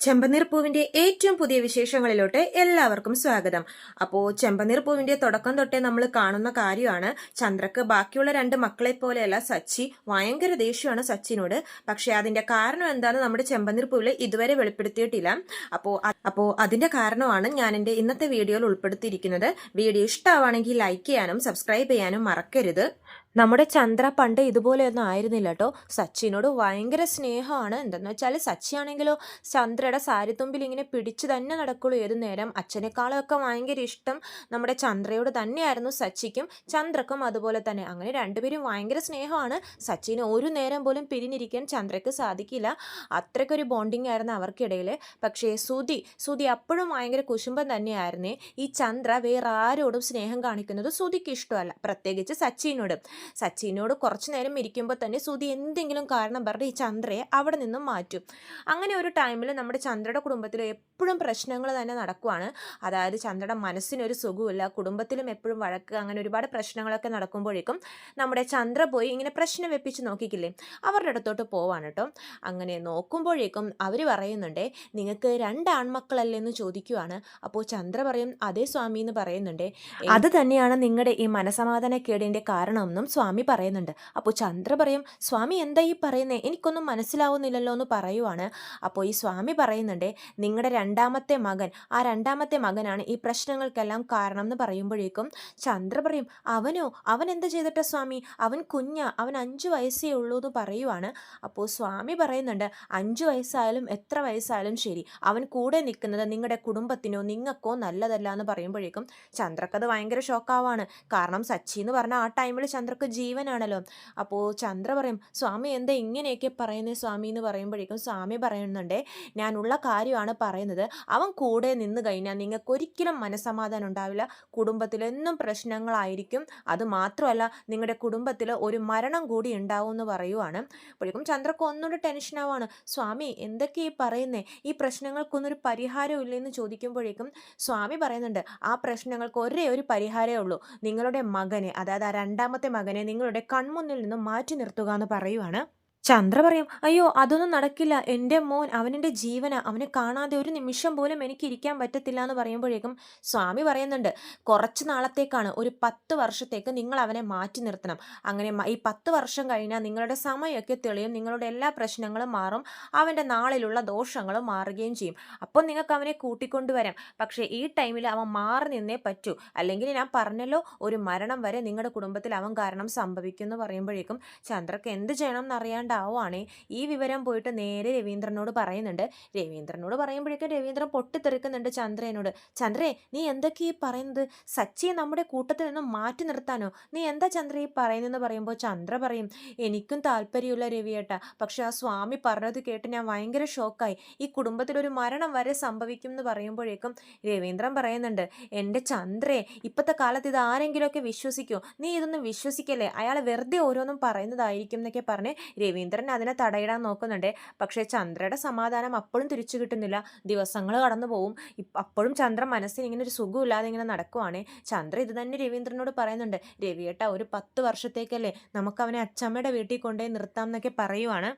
ചെമ്പനീർ പൂവിന്റെ ഏറ്റവും പുതിയ വിശേഷങ്ങളിലോട്ട് എല്ലാവർക്കും സ്വാഗതം. അപ്പോൾ ചെമ്പനീർ പൂവിന്റെ തുടക്കം തൊട്ടേ നമ്മൾ കാണുന്ന കാര്യമാണ്, ചന്ദ്രക്ക് ബാക്കിയുള്ള രണ്ട് മക്കളെ പോലെയല്ല സച്ചി ഭയങ്കര ദേഷ്യമാണ് സച്ചിനോട്. പക്ഷെ അതിന്റെ കാരണം എന്താണെന്ന് നമ്മുടെ ചെമ്പനീർ പൂവിൽ ഇതുവരെ വെളിപ്പെടുത്തിയിട്ടില്ല. അപ്പോ അതിന്റെ കാരണമാണ് ഞാൻ എന്റെ ഇന്നത്തെ വീഡിയോയിൽ ഉൾപ്പെടുത്തിയിരിക്കുന്നത്. വീഡിയോ ഇഷ്ടമാണെങ്കിൽ ലൈക്ക് ചെയ്യാനും സബ്സ്ക്രൈബ് ചെയ്യാനും മറക്കരുത്. നമ്മുടെ ചന്ദ്ര പണ്ട് ഇതുപോലെയൊന്നും ആയിരുന്നില്ല കേട്ടോ. സച്ചിനോട് ഭയങ്കര സ്നേഹമാണ്. എന്തെന്ന് വെച്ചാൽ സച്ചിയാണെങ്കിലോ ചന്ദ്രയുടെ സാരിത്തുമ്പിൽ ഇങ്ങനെ പിടിച്ചു തന്നെ നടക്കുള്ളൂ ഏതു നേരം. അച്ഛനേക്കാളൊക്കെ ഭയങ്കര ഇഷ്ടം നമ്മുടെ ചന്ദ്രയോട് തന്നെയായിരുന്നു സച്ചിക്കും. ചന്ദ്രക്കും അതുപോലെ തന്നെ. അങ്ങനെ രണ്ടുപേരും ഭയങ്കര സ്നേഹമാണ്. സച്ചിന് ഒരു നേരം പോലും പിരിഞ്ഞിരിക്കാൻ ചന്ദ്രയ്ക്ക് സാധിക്കില്ല. അത്രയ്ക്കൊരു ബോണ്ടിങ് ആയിരുന്നു അവർക്കിടയിൽ. പക്ഷേ സുധി അപ്പോഴും ഭയങ്കര കുശുമ്പം തന്നെയായിരുന്നേ. ഈ ചന്ദ്ര വേറെ ആരോടും സ്നേഹം കാണിക്കുന്നത് സുധിക്ക് ഇഷ്ടമല്ല, പ്രത്യേകിച്ച് സച്ചിനോട് കുറച്ചു നേരം ഇരിക്കുമ്പോൾ തന്നെ സുധി എന്തെങ്കിലും കാരണം പറഞ്ഞ് ഈ ചന്ദ്രയെ അവിടെ നിന്നും മാറ്റും. അങ്ങനെ ഒരു ടൈമിൽ നമ്മുടെ ചന്ദ്രയുടെ കുടുംബത്തിൽ എപ്പോഴും പ്രശ്നങ്ങൾ തന്നെ നടക്കുവാണ്. അതായത് ചന്ദ്രയുടെ മനസ്സിനൊരു സുഖമില്ല, കുടുംബത്തിലും എപ്പോഴും വഴക്ക്, അങ്ങനെ ഒരുപാട് പ്രശ്നങ്ങളൊക്കെ നടക്കുമ്പോഴേക്കും നമ്മുടെ ചന്ദ്ര പോയി ഇങ്ങനെ പ്രശ്നം വെപ്പിച്ച് നോക്കിക്കില്ലേ, അവരുടെ അടുത്തോട്ട് പോവാണ് കേട്ടോ. അങ്ങനെ നോക്കുമ്പോഴേക്കും അവർ പറയുന്നുണ്ടേ, നിങ്ങൾക്ക് രണ്ട് ആൺമക്കളല്ലേ എന്ന് ചോദിക്കുവാണ്. അപ്പോൾ ചന്ദ്ര പറയും അതേ സ്വാമി എന്ന് പറയുന്നുണ്ടേ. അത് തന്നെയാണ് നിങ്ങളുടെ ഈ മനസമാധാനക്കേടിൻ്റെ കാരണമെന്നും സ്വാമി പറയുന്നുണ്ട്. അപ്പോൾ ചന്ദ്ര പറയും, സ്വാമി എന്താ ഈ പറയുന്നേ, എനിക്കൊന്നും മനസ്സിലാവുന്നില്ലല്ലോ എന്ന് പറയുവാണ്. അപ്പോൾ ഈ സ്വാമി പറയുന്നുണ്ട്, നിങ്ങളുടെ രണ്ടാമത്തെ മകനാണ് ഈ പ്രശ്നങ്ങൾക്കെല്ലാം കാരണം എന്ന് പറയുമ്പോഴേക്കും ചന്ദ്ര പറയും, അവൻ എന്താ ചെയ്തിട്ട സ്വാമി, അവൻ 5 വയസ്സേ ഉള്ളൂ എന്ന് പറയുവാണ്. അപ്പോൾ സ്വാമി പറയുന്നുണ്ട്, 5 വയസ്സായാലും എത്ര വയസ്സായാലും ശരി, അവൻ കൂടെ നിൽക്കുന്നത് നിങ്ങളുടെ കുടുംബത്തിനോ നിങ്ങൾക്കോ നല്ലതല്ല എന്ന് പറയുമ്പോഴേക്കും ചന്ദ്രക്കത് ഭയങ്കര ഷോക്കാവാണ്. കാരണം സച്ചി എന്ന് പറഞ്ഞാൽ ആ ടൈമിൽ ചന്ദ്രക്ക് ജീവനാണല്ലോ. അപ്പോൾ ചന്ദ്ര പറയും, സ്വാമി എന്താ ഇങ്ങനെയൊക്കെ പറയുന്നത് സ്വാമി എന്ന് പറയുമ്പോഴേക്കും സ്വാമി പറയുന്നുണ്ടേ, ഞാനുള്ള കാര്യമാണ് പറയുന്നത്. അവൻ കൂടെ നിന്ന് കഴിഞ്ഞാൽ നിങ്ങൾക്ക് ഒരിക്കലും മനസ്സമാധാനം ഉണ്ടാവില്ല, കുടുംബത്തിലെന്നും പ്രശ്നങ്ങളായിരിക്കും. അത് മാത്രമല്ല നിങ്ങളുടെ കുടുംബത്തിൽ ഒരു മരണം കൂടി ഉണ്ടാവും എന്ന് പറയുവാണ്. അപ്പോഴേക്കും ചന്ദ്രക്ക് ഒന്നുകൂടി ടെൻഷനാവാണ്. സ്വാമി എന്തൊക്കെ ഈ പറയുന്നേ, ഈ പ്രശ്നങ്ങൾക്കൊന്നൊരു പരിഹാരം ഇല്ലെന്ന് ചോദിക്കുമ്പോഴേക്കും സ്വാമി പറയുന്നുണ്ട്, ആ പ്രശ്നങ്ങൾക്ക് ഒരേ ഒരു പരിഹാരമേ ഉള്ളൂ, നിങ്ങളുടെ മകനെ, അതായത് ആ രണ്ടാമത്തെ മകനെ നിങ്ങളുടെ കൺമുന്നിൽ നിന്നും മാറ്റി നിർത്തുക എന്ന് പറയുവാണ്. ചന്ദ്ര പറയും, അയ്യോ അതൊന്നും നടക്കില്ല, എൻ്റെ മോൻ അവനെൻ്റെ ജീവന, അവനെ കാണാതെ ഒരു നിമിഷം പോലും എനിക്ക് ഇരിക്കാൻ പറ്റത്തില്ല എന്ന് പറയുമ്പോഴേക്കും സ്വാമി പറയുന്നുണ്ട്, കുറച്ച് നാളത്തേക്കാണ്, ഒരു 10 വർഷത്തേക്ക് നിങ്ങൾ അവനെ മാറ്റി നിർത്തണം. അങ്ങനെ ഈ 10 വർഷം കഴിഞ്ഞാൽ നിങ്ങളുടെ സമയമൊക്കെ തെളിയും, നിങ്ങളുടെ എല്ലാ പ്രശ്നങ്ങളും മാറും, അവൻ്റെ നാളിലുള്ള ദോഷങ്ങളും മാറുകയും ചെയ്യും. അപ്പോൾ നിങ്ങൾക്ക് അവനെ കൂട്ടിക്കൊണ്ടുവരാം. പക്ഷേ ഈ ടൈമിൽ അവൻ മാറി നിന്നേ പറ്റൂ, അല്ലെങ്കിൽ ഞാൻ പറഞ്ഞല്ലോ, ഒരു മരണം വരെ നിങ്ങളുടെ കുടുംബത്തിൽ അവൻ കാരണം സംഭവിക്കും എന്ന് പറയുമ്പോഴേക്കും ചന്ദ്രക്ക് എന്ത് ചെയ്യണം എന്നറിയാണ്ട് ആവുകയാണേ. ഈ വിവരം പോയിട്ട് നേരെ രവീന്ദ്രനോട് പറയുന്നുണ്ട്. രവീന്ദ്രനോട് പറയുമ്പോഴേക്കും രവീന്ദ്രൻ പൊട്ടിത്തെറിക്കുന്നുണ്ട് ചന്ദ്രനോട്. ചന്ദ്രേ, നീ എന്തൊക്കെ ഈ പറയുന്നത്, സച്ചിയെ നമ്മുടെ കൂട്ടത്തിൽ നിന്നും മാറ്റി നിർത്താനോ, നീ എന്താ ചന്ദ്ര ഈ പറയുന്നതെന്ന് പറയുമ്പോൾ ചന്ദ്ര പറയും, എനിക്കും താല്പര്യമില്ല രവിയേട്ട, പക്ഷെ ആ സ്വാമി പറഞ്ഞത് കേട്ട് ഞാൻ ഭയങ്കര ഷോക്കായി, ഈ കുടുംബത്തിലൊരു മരണം വരെ സംഭവിക്കും എന്ന് പറയുമ്പോഴേക്കും രവീന്ദ്രൻ പറയുന്നുണ്ട്, എൻ്റെ ചന്ദ്രേ, ഇപ്പോഴത്തെ കാലത്ത് ഇത് ആരെങ്കിലുമൊക്കെ വിശ്വസിക്കുമോ, നീ ഇതൊന്നും വിശ്വസിക്കല്ലേ, അയാൾ വെറുതെ ഓരോന്നും പറയുന്നതായിരിക്കും എന്നൊക്കെ പറഞ്ഞ് രവീന്ദ്രൻ അതിനെ തടയിടാൻ നോക്കുന്നുണ്ട്. പക്ഷേ ചന്ദ്രയുടെ സമാധാനം അപ്പോഴും തിരിച്ചു കിട്ടുന്നില്ല. ദിവസങ്ങൾ കടന്നു പോവും. അപ്പോഴും ചന്ദ്ര മനസ്സിന് ഇങ്ങനെ ഒരു സുഖമില്ലാതെ ഇങ്ങനെ നടക്കുവാണ്. ചന്ദ്ര ഇത് തന്നെ രവീന്ദ്രനോട് പറയുന്നുണ്ട്, രവിയേട്ട ഒരു 10 വർഷത്തേക്കല്ലേ നമുക്ക് അവനെ അച്ചമ്മയുടെ വീട്ടിൽ കൊണ്ടുപോയി നിർത്താം എന്നൊക്കെ പറയുവാണ്.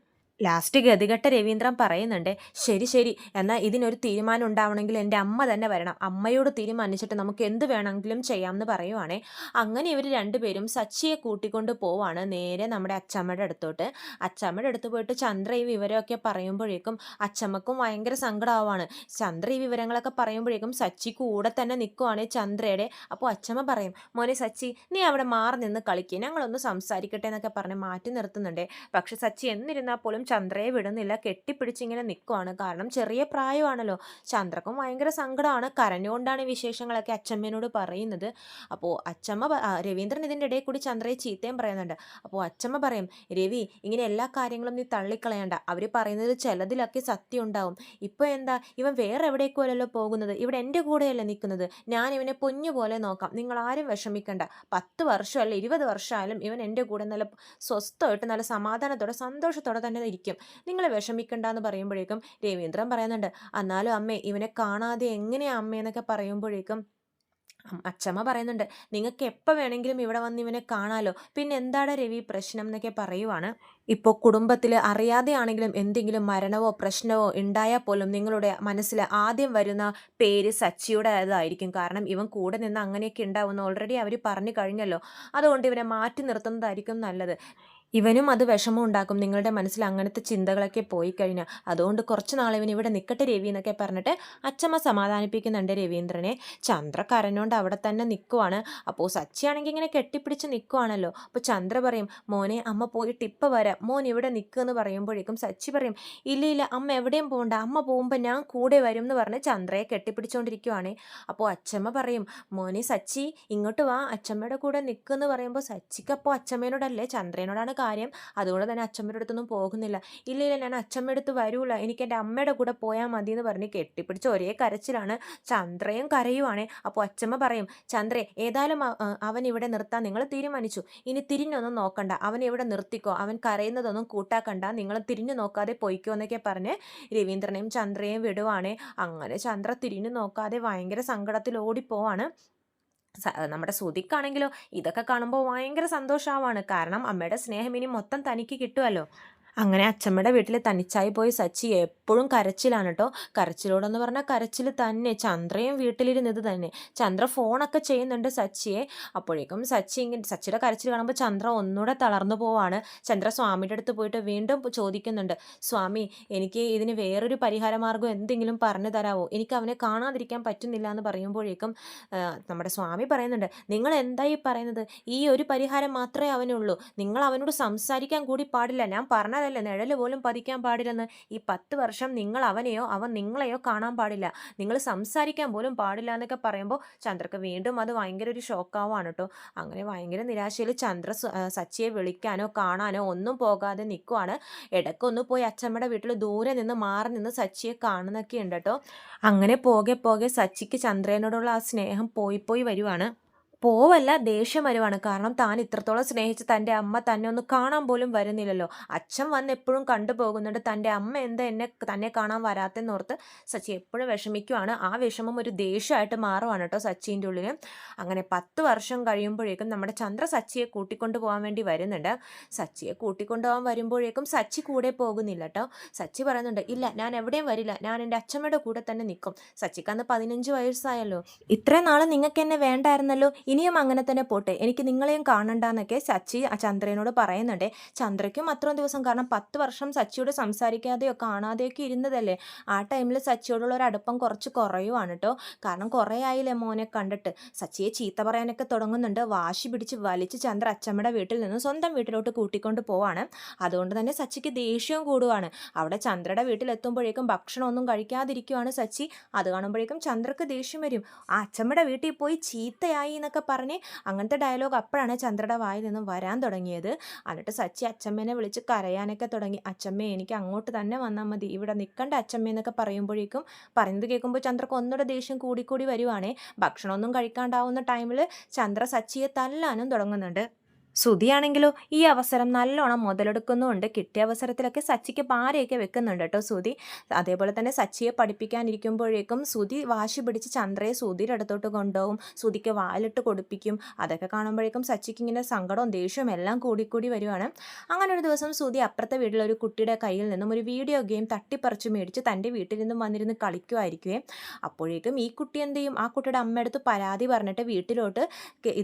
ലാസ്റ്റ് ഗതികെട്ട രവീന്ദ്രൻ പറയുന്നുണ്ട്, ശരി, എന്നാൽ ഇതിനൊരു തീരുമാനം ഉണ്ടാവണമെങ്കിൽ എൻ്റെ അമ്മ തന്നെ വരണം, അമ്മയോട് തീരുമാനിച്ചിട്ട് നമുക്ക് എന്ത് വേണമെങ്കിലും ചെയ്യാമെന്ന് പറയുവാണേ. അങ്ങനെ ഇവർ രണ്ടുപേരും സച്ചിയെ കൂട്ടിക്കൊണ്ട് പോവാണ് നേരെ നമ്മുടെ അച്ചമ്മയുടെ അടുത്തോട്ട്. അച്ചമ്മയുടെ അടുത്ത് പോയിട്ട് ചന്ദ്ര ഈ വിവരമൊക്കെ പറയുമ്പോഴേക്കും അച്ചമ്മക്കും ഭയങ്കര സങ്കടമാവാണ്. ചന്ദ്ര ഈ വിവരങ്ങളൊക്കെ പറയുമ്പോഴേക്കും സച്ചി കൂടെ തന്നെ നിൽക്കുവാണ് ചന്ദ്രയുടെ. അപ്പോൾ അച്ചമ്മ പറയും, മോനെ സച്ചി, നീ അവിടെ മാറി നിന്ന് കളിക്കുക, ഞങ്ങളൊന്ന് സംസാരിക്കട്ടെ എന്നൊക്കെ പറഞ്ഞ് മാറ്റി നിർത്തുന്നുണ്ട്. പക്ഷെ സച്ചി എന്നിരുന്നാൽ പോലും ചന്ദ്രയെ വിടുന്നില്ല, കെട്ടിപ്പിടിച്ചിങ്ങനെ നിൽക്കുവാണ്. കാരണം ചെറിയ പ്രായമാണല്ലോ. ചന്ദ്രക്കും ഭയങ്കര സങ്കടമാണ്, കരഞ്ഞുകൊണ്ടാണ് വിശേഷങ്ങളൊക്കെ അച്ചമ്മേനോട് പറയുന്നത്. അപ്പോൾ രവീന്ദ്രൻ ഇതിൻ്റെ ഇടയിൽ കൂടി ചന്ദ്രയെ ചീത്തയും പറയുന്നുണ്ട്. അപ്പോൾ അച്ചമ്മ പറയും, രവി, ഇങ്ങനെ എല്ലാ കാര്യങ്ങളും നീ തള്ളിക്കളയണ്ട, അവർ പറയുന്നത് ചിലതിലൊക്കെ സത്യം ഉണ്ടാവും. ഇപ്പോൾ എന്താ, ഇവൻ വേറെ എവിടേക്കുമല്ലോ പോകുന്നത്, ഇവിടെ എൻ്റെ കൂടെയല്ലേ നിൽക്കുന്നത്, ഞാൻ ഇവനെ പൊന്നു പോലെ നോക്കാം, നിങ്ങൾ ആരും വിഷമിക്കണ്ട, 10 വർഷമല്ല 20 വർഷമായാലും ഇവൻ എൻ്റെ കൂടെ നല്ല സ്വസ്ഥമായിട്ട് നല്ല സമാധാനത്തോടെ സന്തോഷത്തോടെ തന്നെ ഇരിക്കും, നിങ്ങൾ വിഷമിക്കണ്ട എന്ന് പറയുമ്പോഴേക്കും രവീന്ദ്രൻ പറയുന്നുണ്ട്, എന്നാലും അമ്മേ, ഇവനെ കാണാതെ എങ്ങനെയാ അമ്മയെന്നൊക്കെ പറയുമ്പോഴേക്കും അച്ചമ്മ പറയുന്നുണ്ട്, നിങ്ങൾക്ക് എപ്പോൾ വേണമെങ്കിലും ഇവിടെ വന്ന് ഇവനെ കാണാലോ, പിന്നെ എന്താണ് രവി പ്രശ്നം എന്നൊക്കെ പറയുവാണ്. ഇപ്പോൾ കുടുംബത്തിൽ അറിയാതെയാണെങ്കിലും എന്തെങ്കിലും മരണമോ പ്രശ്നമോ ഉണ്ടായാൽ പോലും നിങ്ങളുടെ മനസ്സിൽ ആദ്യം വരുന്ന പേര് സച്ചിയുടേതായിരിക്കും. കാരണം ഇവൻ കൂടെ നിന്ന് അങ്ങനെയൊക്കെ ഉണ്ടാവുമെന്ന് ഓൾറെഡി അവർ പറഞ്ഞു കഴിഞ്ഞല്ലോ. അതുകൊണ്ട് ഇവനെ മാറ്റി നിർത്തുന്നതായിരിക്കും നല്ലത്. ഇവനും അത് വിഷമം ഉണ്ടാക്കും നിങ്ങളുടെ മനസ്സിൽ അങ്ങനത്തെ ചിന്തകളൊക്കെ പോയി കഴിഞ്ഞാൽ. അതുകൊണ്ട് കുറച്ച് നാൾ ഇവൻ ഇവിടെ നിൽക്കട്ടെ രവി എന്നൊക്കെ പറഞ്ഞിട്ട് അച്ചമ്മ സമാധാനിപ്പിക്കുന്നുണ്ട് രവീന്ദ്രനെ. ചന്ദ്ര കരഞ്ഞോണ്ട് അവിടെ തന്നെ നിൽക്കുവാണ്. അപ്പോൾ സച്ചിയാണെങ്കിൽ ഇങ്ങനെ കെട്ടിപ്പിടിച്ച് നിൽക്കുവാണല്ലോ. അപ്പോൾ ചന്ദ്ര പറയും, മോനെ അമ്മ പോയിട്ട് ഇപ്പം വരാം, മോൻ ഇവിടെ നിൽക്കുമെന്ന് പറയുമ്പോഴേക്കും സച്ചി പറയും, ഇല്ല ഇല്ല അമ്മ എവിടെയും പോകണ്ട, അമ്മ പോകുമ്പോൾ ഞാൻ കൂടെ വരും എന്ന് പറഞ്ഞ് ചന്ദ്രയെ കെട്ടിപ്പിടിച്ചുകൊണ്ടിരിക്കുവാണ്. അപ്പോൾ അച്ചമ്മ പറയും, മോനെ സച്ചി ഇങ്ങോട്ട് വാ, അച്ചമ്മയുടെ കൂടെ നിൽക്കുമെന്ന് പറയുമ്പോൾ സച്ചിക്ക് അപ്പോൾ അച്ചമ്മേനോടല്ലേ ചന്ദ്രനോടാണ് കാര്യം. അതുകൊണ്ട് തന്നെ അച്ചമ്മയുടെ അടുത്തൊന്നും പോകുന്നില്ല. ഇല്ല ഇല്ല ഞാൻ അച്ചമ്മയുടെ അടുത്ത് വരൂല, എനിക്ക് എൻ്റെ അമ്മയുടെ കൂടെ പോയാൽ മതി എന്ന് പറഞ്ഞ് കെട്ടിപ്പിടിച്ച് ഒരേ കരച്ചിലാണ്. ചന്ദ്രയും കരയുവാണേ. അപ്പോൾ അച്ചമ്മ പറയും, ചന്ദ്രേ ഏതായാലും അവൻ ഇവിടെ നിർത്താൻ നിങ്ങൾ തീരുമാനിച്ചു, ഇനി തിരിഞ്ഞൊന്നും നോക്കണ്ട, അവൻ ഇവിടെ നിർത്തിക്കോ, അവൻ കരയുന്നതൊന്നും കൂട്ടാക്കണ്ട, നിങ്ങൾ തിരിഞ്ഞു നോക്കാതെ പൊയ്ക്കോ എന്നൊക്കെ പറഞ്ഞ് രവീന്ദ്രനെയും ചന്ദ്രയെയും വിടുവാണേ. അങ്ങനെ ചന്ദ്ര തിരിഞ്ഞു നോക്കാതെ ഭയങ്കര സങ്കടത്തിൽ ഓടിപ്പോവാണ്. നമ്മുടെ ശ്രുതിക്കാണെങ്കിലോ ഇതൊക്കെ കാണുമ്പോൾ ഭയങ്കര സന്തോഷമാവാണ്. കാരണം അമ്മയുടെ സ്നേഹം ഇനി മൊത്തം തനിക്ക് കിട്ടുമല്ലോ. അങ്ങനെ അച്ചമ്മയുടെ വീട്ടിൽ തനിച്ചായി പോയി സച്ചി എപ്പോഴും കരച്ചിലാണ് കേട്ടോ. കരച്ചിലോടെന്ന് പറഞ്ഞാൽ കരച്ചിൽ തന്നെ. ചന്ദ്രയും വീട്ടിലിരുന്നത് തന്നെ. ചന്ദ്ര ഫോണൊക്കെ ചെയ്യുന്നുണ്ട് സച്ചിയെ. അപ്പോഴേക്കും സച്ചിയുടെ കരച്ചിൽ കാണുമ്പോൾ ചന്ദ്ര ഒന്നുകൂടെ തളർന്നു പോവാണ്. ചന്ദ്ര സ്വാമിയുടെ അടുത്ത് പോയിട്ട് വീണ്ടും ചോദിക്കുന്നുണ്ട്, സ്വാമി എനിക്ക് ഇതിന് വേറൊരു പരിഹാര മാർഗ്ഗം എന്തെങ്കിലും പറഞ്ഞു തരാമോ, എനിക്ക് അവനെ കാണാതിരിക്കാൻ പറ്റുന്നില്ല എന്ന് പറയുമ്പോഴേക്കും നമ്മുടെ സ്വാമി പറയുന്നുണ്ട്, നിങ്ങൾ എന്തായി പറയുന്നത്, ഈ ഒരു പരിഹാരം മാത്രമേ അവനുള്ളൂ, നിങ്ങൾ അവനോട് സംസാരിക്കാൻ കൂടി പാടില്ല, ഞാൻ പറഞ്ഞ അല്ലേ നിഴല് പോലും പതിക്കാൻ പാടില്ലെന്ന്. ഈ 10 വർഷം നിങ്ങൾ അവനെയോ അവൻ നിങ്ങളെയോ കാണാൻ പാടില്ല, നിങ്ങൾ സംസാരിക്കാൻ പോലും പാടില്ല എന്നൊക്കെ പറയുമ്പോൾ ചന്ദ്രക്ക് വീണ്ടും അത് ഭയങ്കര ഒരു ഷോക്കാവാണ് കേട്ടോ. അങ്ങനെ ഭയങ്കര നിരാശയിൽ ചന്ദ്ര സച്ചിയെ വിളിക്കാനോ കാണാനോ ഒന്നും പോകാതെ നിൽക്കുവാണ്. ഇടയ്ക്കൊന്ന് പോയി അച്ചമ്മയുടെ വീട്ടിൽ ദൂരെ നിന്ന് മാറി നിന്ന് സച്ചിയെ കാണുന്നൊക്കെ ഉണ്ട് കേട്ടോ. അങ്ങനെ പോകെ പോകെ സച്ചിക്ക് ചന്ദ്രനോടുള്ള ആ സ്നേഹം പോയി വരുവാണ്. പോവല്ല, ദേഷ്യം വരുവാണ്. കാരണം താൻ ഇത്രത്തോളം സ്നേഹിച്ച് തൻ്റെ അമ്മ തന്നെ ഒന്ന് കാണാൻ പോലും വരുന്നില്ലല്ലോ. അച്ഛൻ വന്ന് എപ്പോഴും കണ്ടുപോകുന്നുണ്ട്, തൻ്റെ അമ്മ എന്താ തന്നെ കാണാൻ വരാത്തെന്നോർത്ത് സച്ചി എപ്പോഴും വിഷമിക്കുവാണ്. ആ വിഷമം ഒരു ദേഷ്യമായിട്ട് മാറുവാണ് കേട്ടോ സച്ചിൻ്റെ ഉള്ളിൽ. അങ്ങനെ 10 വർഷം കഴിയുമ്പോഴേക്കും നമ്മുടെ ചന്ദ്ര സച്ചിയെ കൂട്ടിക്കൊണ്ടു പോകാൻ വേണ്ടി വരുന്നുണ്ട്. സച്ചിയെ കൂട്ടിക്കൊണ്ടുപോകാൻ വരുമ്പോഴേക്കും സച്ചി കൂടെ പോകുന്നില്ല കേട്ടോ. സച്ചി പറയുന്നുണ്ട്, ഇല്ല ഞാൻ എവിടെയും വരില്ല, ഞാൻ എൻ്റെ അച്ഛമ്മയുടെ കൂടെ തന്നെ നിൽക്കും. സച്ചിക്ക് അന്ന് 15 വയസ്സായല്ലോ. ഇത്രയും നാൾ നിങ്ങൾക്ക് എന്നെ വേണ്ടായിരുന്നല്ലോ, ഇനിയും അങ്ങനെ തന്നെ പോട്ടെ, എനിക്ക് നിങ്ങളെയും കാണണ്ടെന്നൊക്കെ സച്ചി ചന്ദ്രനോട് പറയുന്നുണ്ട്. ചന്ദ്രയ്ക്കും അത്രയും ദിവസം, കാരണം 10 വർഷം സച്ചിയോട് സംസാരിക്കാതെയോ കാണാതെയൊക്കെ ഇരുന്നതല്ലേ. ആ ടൈമിൽ സച്ചിയോടുള്ള ഒരു അടുപ്പം കുറച്ച് കുറയുവാണ് കേട്ടോ. കാരണം കുറേ ആയില്ലേ മോനെ കണ്ടിട്ട്. സച്ചിയെ ചീത്ത പറയാനൊക്കെ തുടങ്ങുന്നുണ്ട്. വാശി പിടിച്ച് വലിച്ച് ചന്ദ്ര അച്ചമ്മയുടെ വീട്ടിൽ നിന്ന് സ്വന്തം വീട്ടിലോട്ട് കൂട്ടിക്കൊണ്ട് പോവാണ്. അതുകൊണ്ട് തന്നെ സച്ചിക്ക് ദേഷ്യവും കൂടുവാണ്. അവിടെ ചന്ദ്രയുടെ വീട്ടിലെത്തുമ്പോഴേക്കും ഭക്ഷണമൊന്നും കഴിക്കാതിരിക്കുവാണ് സച്ചി. അത് കാണുമ്പോഴേക്കും ചന്ദ്രക്ക് ദേഷ്യം വരും. ആ അച്ചമ്മയുടെ വീട്ടിൽ പോയി ചീത്തയായി എന്നൊക്കെ പറഞ്ഞ് അങ്ങനത്തെ ഡയലോഗ് അപ്പോഴാണ് ചന്ദ്രയുടെ വായിൽ നിന്നും വരാൻ തുടങ്ങിയത്. എന്നിട്ട് സച്ചി അച്ചമ്മേനെ വിളിച്ച് കരയാനൊക്കെ തുടങ്ങി. അച്ചമ്മേ എനിക്ക് അങ്ങോട്ട് തന്നെ വന്നാൽ മതി, ഇവിടെ നിൽക്കണ്ട അച്ചമ്മേന്നൊക്കെ പറയുമ്പോഴേക്കും പറയുന്നത് കേൾക്കുമ്പോൾ ചന്ദ്രക്ക് ഒന്നുകൂടെ ദേഷ്യം കൂടിക്കൂടി വരുവാണേ. ഭക്ഷണമൊന്നും കഴിക്കാണ്ടാവുന്ന ടൈമിൽ ചന്ദ്ര സച്ചിയെ തല്ലാനും തുടങ്ങുന്നുണ്ട്. ശ്രുതിയാണെങ്കിലോ ഈ അവസരം നല്ലോണം മുതലെടുക്കുന്നുമുണ്ട്. കിട്ടിയ അവസരത്തിലൊക്കെ സച്ചിക്ക് പാരയൊക്കെ വെക്കുന്നുണ്ട് കേട്ടോ ശ്രുതി. അതേപോലെ തന്നെ സച്ചിയെ പഠിപ്പിക്കാനിരിക്കുമ്പോഴേക്കും ശ്രുതി വാശി പിടിച്ച് ചന്ദ്രയെ ശ്രുതിയുടെ അടുത്തോട്ട് കൊണ്ടുപോകും. ശ്രുതിക്ക് വാലിട്ട് കൊടുപ്പിക്കും. അതൊക്കെ കാണുമ്പോഴേക്കും സച്ചിക്ക് ഇങ്ങനെ സങ്കടവും ദേഷ്യവും എല്ലാം കൂടിക്കൂടി വരുവാണ്. അങ്ങനെ ഒരു ദിവസം ശ്രുതി അപ്പുറത്തെ വീട്ടിലൊരു കുട്ടിയുടെ കയ്യിൽ നിന്നും ഒരു വീഡിയോ ഗെയിം തട്ടിപ്പറിച്ച് മേടിച്ച് തൻ്റെ വീട്ടിൽ നിന്നും വന്നിരുന്ന് കളിക്കുമായിരിക്കുവേ. അപ്പോഴേക്കും ഈ കുട്ടി എന്ത് ചെയ്യും, ആ കുട്ടിയുടെ അമ്മയടുത്ത് പരാതി പറഞ്ഞിട്ട് വീട്ടിലോട്ട്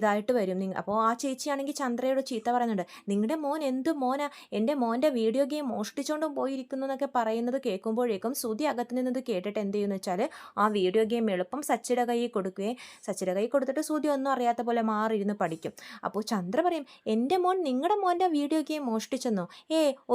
ഇതായിട്ട് വരും. അപ്പോൾ ആ ചേച്ചിയാണെങ്കിൽ ചന്ദ്രയോട് ചീത്ത പറയുന്നുണ്ട്, നിങ്ങളുടെ മോൻ എന്ത് മോനാ, എൻ്റെ മോൻ്റെ വീഡിയോ ഗെയിം മോഷ്ടിച്ചുകൊണ്ടും പോയിരിക്കുന്നു എന്നൊക്കെ പറയുന്നത് കേൾക്കുമ്പോഴേക്കും ശ്രുതി അകത്ത് നിന്നത് കേട്ടിട്ട് എന്ത് ചെയ്യുമെന്ന് വെച്ചാൽ ആ വീഡിയോ ഗെയിം എളുപ്പം സച്ചിയുടെ കയ്യിൽ കൊടുക്കുകയും സച്ചിയുടെ കയ്യിൽ കൊടുത്തിട്ട് ശ്രുതി ഒന്നും അറിയാത്ത പോലെ മാറിയിരുന്ന് പഠിക്കും. അപ്പോൾ ചന്ദ്ര പറയും, എൻ്റെ മോൻ നിങ്ങളുടെ മോൻ്റെ വീഡിയോ ഗെയിം മോഷ്ടിച്ചെന്നോ,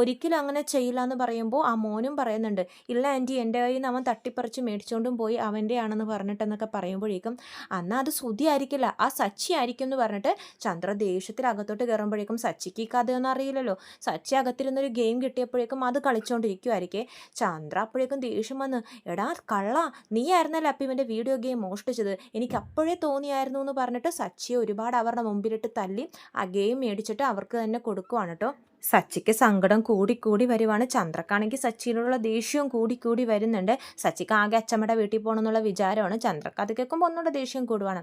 ഒരിക്കലും അങ്ങനെ ചെയ്യില്ല എന്ന് പറയുമ്പോൾ ആ മോനും പറയുന്നുണ്ട്, ഇല്ല ആൻറ്റി എൻ്റെ കയ്യിൽ നിന്ന് അവൻ തട്ടിപ്പറിച്ച് മേടിച്ചുകൊണ്ടും പോയി, അവൻ്റെ ആണെന്ന് പറഞ്ഞിട്ടെന്നൊക്കെ പറയുമ്പോഴേക്കും എന്നാൽ അത് ശ്രുതി ആയിരിക്കില്ല, ആ സച്ചി ആയിരിക്കും എന്ന് പറഞ്ഞിട്ട് ചന്ദ്ര ദേഷ്യത്തിൽ അകത്തോട്ട് കയറുമ്പോഴേക്കും സച്ചിക്ക് ഈ കഥയൊന്നും അറിയില്ലല്ലോ. സച്ചി അകത്തിരുന്നൊരു ഗെയിം കിട്ടിയപ്പോഴേക്കും അത് കളിച്ചുകൊണ്ടിരിക്കുമായിരിക്കേ. ചന്ദ്ര അപ്പോഴേക്കും ദേഷ്യം വന്ന്, എടാ കള്ള, നീ ആയിരുന്നല്ലോ അപ്പം ഇവൻ്റെ വീഡിയോ ഗെയിം മോഷ്ടിച്ചത്, എനിക്ക് അപ്പോഴേ തോന്നിയായിരുന്നു എന്ന് പറഞ്ഞിട്ട് സച്ചിയെ ഒരുപാട് അവരുടെ മുമ്പിലിട്ട് തല്ലി ആ ഗെയിം മേടിച്ചിട്ട് അവർക്ക് തന്നെ കൊടുക്കുവാണ് കേട്ടോ. സച്ചിക്ക് സങ്കടം കൂടിക്കൂടി വരുവാണ്. ചന്ദ്രക്കാണെങ്കിൽ സച്ചിയിലുള്ള ദേഷ്യവും കൂടിക്കൂടി വരുന്നുണ്ട്. സച്ചിക്ക് ആകെ അച്ചമ്മയുടെ വീട്ടിൽ പോകണമെന്നുള്ള വിചാരമാണ്. ചന്ദ്രക്ക് അത് കേൾക്കുമ്പോൾ ഒന്നുകൂടെ ദേഷ്യം കൂടുവാണ്.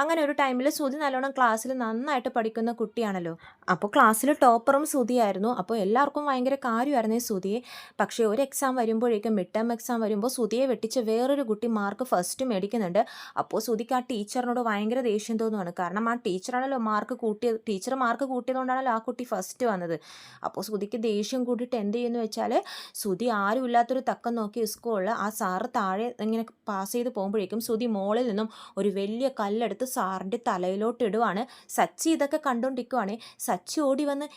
അങ്ങനെ ഒരു ടൈമിൽ സുധി നല്ലോണം ക്ലാസ്സിൽ നന്നായിട്ട് പഠിക്കുന്ന കുട്ടിയാണല്ലോ. അപ്പോൾ ക്ലാസ്സിൽ ടോപ്പറും സുധിയായിരുന്നു. അപ്പോൾ എല്ലാവർക്കും ഭയങ്കര കാര്യമായിരുന്നു ഈ സുധിയെ. പക്ഷേ ഒരു എക്സാം വരുമ്പോഴേക്കും മിഡ് ടേം എക്സാം വരുമ്പോൾ സുധിയെ വെട്ടിച്ച് വേറൊരു കുട്ടി മാർക്ക് ഫസ്റ്റ് മേടിക്കുന്നുണ്ട്. അപ്പോൾ സുധിക്ക് ആ ടീച്ചറിനോട് ഭയങ്കര ദേഷ്യം തോന്നുവാണ്. കാരണം ആ ടീച്ചറാണല്ലോ മാർക്ക് കൂട്ടിയത്. ടീച്ചർ മാർക്ക് കൂട്ടിയതുകൊണ്ടാണല്ലോ ആ കുട്ടി ഫസ്റ്റ് വന്നത്. അപ്പോൾ സുധിക്ക് ദേഷ്യം കൂടിയിട്ട് എന്ത് ചെയ്യുമെന്ന് വെച്ചാൽ, സുധി ആരും ഇല്ലാത്തൊരു തക്കം നോക്കി സ്കൂളിൽ ആ സാറ് താഴെ ഇങ്ങനെ പാസ് ചെയ്ത് പോകുമ്പോഴേക്കും സുധി മോളിൽ നിന്നും ഒരു വലിയ കല്ലെടുത്ത് സാറിൻ്റെ തലയിലോട്ട് ഇടുവാണ്. സച്ചി ഇതൊക്കെ കണ്ടുകൊണ്ടിരിക്കുവാണേ. സച്ചി ഓടി വന്ന്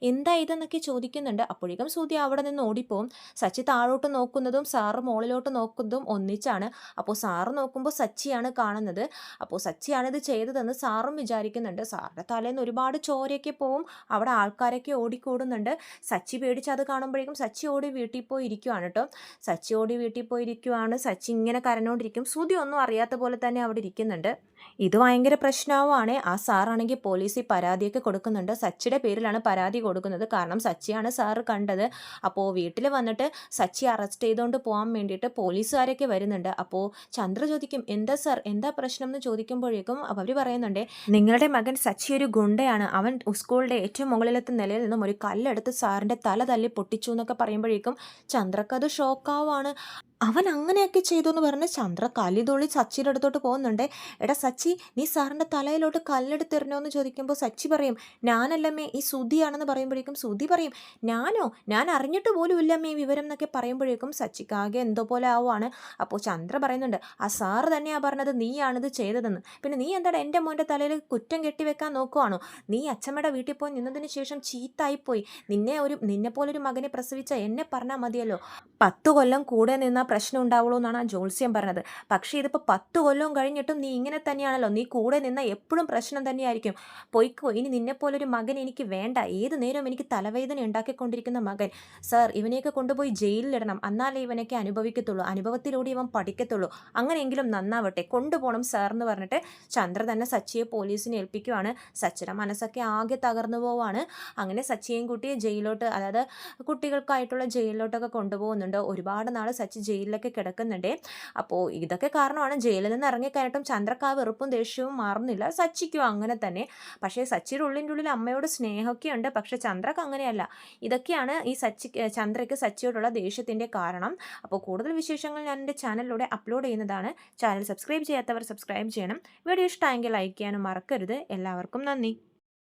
എന്താ ഇതെന്നൊക്കെ ചോദിക്കുന്നുണ്ട്. അപ്പോഴേക്കും സുധി അവിടെ നിന്ന് ഓടിപ്പോവും. സച്ചി താഴോട്ട് നോക്കുന്നതും സാറ് മോളിലോട്ട് നോക്കുന്നതും ഒന്നിച്ചാണ്. അപ്പോൾ സാറ് നോക്കുമ്പോൾ സച്ചിയാണ് കാണുന്നത്. അപ്പോൾ സച്ചിയാണ് ഇത് ചെയ്തതെന്ന് സാറും വിചാരിക്കുന്നുണ്ട്. സാറിൻ്റെ തലയിൽ നിന്ന് ഒരുപാട് ചോരയൊക്കെ പോവും. അവിടെ ആൾക്കാരൊക്കെ ഓടിക്കൂടുന്നുണ്ട്. സച്ചി പേടിച്ച് അത് കാണുമ്പോഴേക്കും സച്ചി ഓടി വീട്ടിൽ പോയി ഇരിക്കുവാണ് കേട്ടോ. സച്ചി ഓടി വീട്ടിൽ പോയി ഇരിക്കുവാണ്. സച്ചി ഇങ്ങനെ കരഞ്ഞുകൊണ്ടിരിക്കും. സുധി ഒന്നും അറിയാത്ത പോലെ തന്നെ അവിടെ ഇരിക്കുന്നുണ്ട്. ഇത് ഭയങ്കര പ്രശ്നവുമാണ്. ആ സാറാണെങ്കിൽ പോലീസിൽ പരാതിയൊക്കെ കൊടുക്കുന്നുണ്ട്. സച്ചിയുടെ പേരിലാണ് പരാതി കൊടുക്കുന്നത്. കാരണം സച്ചിയാണ് സാറ് കണ്ടത്. അപ്പോൾ വീട്ടിൽ വന്നിട്ട് സച്ചി അറസ്റ്റ് ചെയ്തുകൊണ്ട് പോകാൻ വേണ്ടിയിട്ട് പോലീസുകാരൊക്കെ വരുന്നുണ്ട്. അപ്പോൾ ചന്ദ്ര ചോദിക്കും, എന്താ സാർ, എന്താ പ്രശ്നം എന്ന് ചോദിക്കുമ്പോഴേക്കും അവർ പറയുന്നുണ്ട്, നിങ്ങളുടെ മകൻ സച്ചി ഒരു ഗുണ്ടയാണ്. അവൻ സ്കൂളിൻ്റെ ഏറ്റവും മുകളിലത്തെ നിലയിൽ നിന്നും ഒരു കല്ലെടുത്ത് സാറിൻ്റെ തല തല്ലി പൊട്ടിച്ചു എന്നൊക്കെ പറയുമ്പോഴേക്കും ചന്ദ്രക്ക് അത് ഷോക്കാവാണ്. അവൻ അങ്ങനെയൊക്കെ ചെയ്തു എന്ന് പറഞ്ഞ് ചന്ദ്ര കലിതുള്ളി സച്ചിയുടെ അടുത്തോട്ട് പോകുന്നുണ്ട്. എടാ സച്ചി, നീ സാറിൻ്റെ തലയിലോട്ട് കല്ലെടുത്തെറിഞ്ഞോ എന്ന് ചോദിക്കുമ്പോൾ സച്ചി പറയും, ഞാനല്ലമ്മേ, ഈ സുധിയാണെന്ന് പറയുമ്പോഴേക്കും സുധി പറയും, ഞാനോ, ഞാൻ അറിഞ്ഞിട്ട് പോലും ഇല്ലമ്മേ ഈ വിവരം എന്നൊക്കെ പറയുമ്പോഴേക്കും സച്ചിക്ക് ആകെ എന്തോ പോലെ ആവുകയാണ്. അപ്പോൾ ചന്ദ്ര പറയുന്നുണ്ട്, ആ സാറ് തന്നെയാണ് പറഞ്ഞത് നീയാണിത് ചെയ്തതെന്ന്. പിന്നെ നീ എന്താണ് എൻ്റെ മോൻ്റെ തലയിൽ കുറ്റം കെട്ടിവെക്കാൻ നോക്കുവാണോ? നീ അച്ഛമ്മയുടെ വീട്ടിൽ പോയി നിന്നതിന് ശേഷം ചീത്തായിപ്പോയി. നിന്നെപ്പോലൊരു മകനെ പ്രസവിച്ച എന്നെ പറഞ്ഞാൽ മതിയല്ലോ. 10 കൊല്ലം കൂടെ നിന്ന പ്രശ്നം ഉണ്ടാവുള്ളൂ എന്നാണ് ആ ജോത്സ്യം പറഞ്ഞത്. പക്ഷേ ഇതിപ്പോൾ 10 കൊല്ലം കഴിഞ്ഞിട്ടും നീ ഇങ്ങനെ തന്നെയാണല്ലോ. നീ കൂടെ നിന്ന എപ്പോഴും പ്രശ്നം തന്നെയായിരിക്കും. പൊയ്ക്കോ, ഇനി നിന്നെപ്പോലൊരു മകൻ എനിക്ക് വേണ്ട. ഏത് നേരവും എനിക്ക് തലവേദന ഉണ്ടാക്കിക്കൊണ്ടിരിക്കുന്ന മകൻ. സാർ, ഇവനെയൊക്കെ കൊണ്ടുപോയി ജയിലിലിടണം. എന്നാലേ ഇവനൊക്കെ അനുഭവിക്കത്തുള്ളൂ. അനുഭവത്തിലൂടെ ഇവൻ പഠിക്കത്തുള്ളൂ. അങ്ങനെയെങ്കിലും നന്നാവട്ടെ, കൊണ്ടുപോകണം സാർ എന്ന് പറഞ്ഞിട്ട് ചന്ദ്ര തന്നെ സച്ചിയെ പോലീസിനെ ഏൽപ്പിക്കുവാണ്. സച്ചിയുടെ മനസ്സൊക്കെ ആകെ തകർന്നു പോവാണ്. അങ്ങനെ സച്ചിയെയും കൂട്ടി ജയിലിലോട്ട്, അതായത് കുട്ടികൾക്കായിട്ടുള്ള ജയിലിലോട്ടൊക്കെ കൊണ്ടുപോകുന്നുണ്ട്. ഒരുപാട് നാൾ സച്ചി ജയിലിലൊക്കെ കിടക്കുന്നുണ്ട്. അപ്പോൾ ഇതൊക്കെ കാരണമാണ് ജയിലിൽ നിന്ന് ഇറങ്ങിക്കഴിഞ്ഞിട്ടും ചന്ദ്രക്ക് ആ വെറുപ്പും ദേഷ്യവും മാറുന്നില്ല. സച്ചിക്കും അങ്ങനെ തന്നെ. പക്ഷേ സച്ചിയുടെ ഉള്ളിൻ്റെ അമ്മയോട് സ്നേഹമൊക്കെ ഉണ്ട്. പക്ഷേ ചന്ദ്രക്ക് അങ്ങനെയല്ല. ഇതൊക്കെയാണ് ഈ ചന്ദ്രയ്ക്ക് സച്ചിയോടുള്ള ദേഷ്യത്തിൻ്റെ കാരണം. അപ്പോൾ കൂടുതൽ വിശേഷങ്ങൾ ഞാൻ എൻ്റെ ചാനലിലൂടെ അപ്ലോഡ് ചെയ്യുന്നതാണ്. ചാനൽ സബ്സ്ക്രൈബ് ചെയ്യാത്തവർ സബ്സ്ക്രൈബ് ചെയ്യണം. വീഡിയോ ഇഷ്ടമായെങ്കിൽ ലൈക്ക് ചെയ്യാനും മറക്കരുത്. എല്ലാവർക്കും നന്ദി.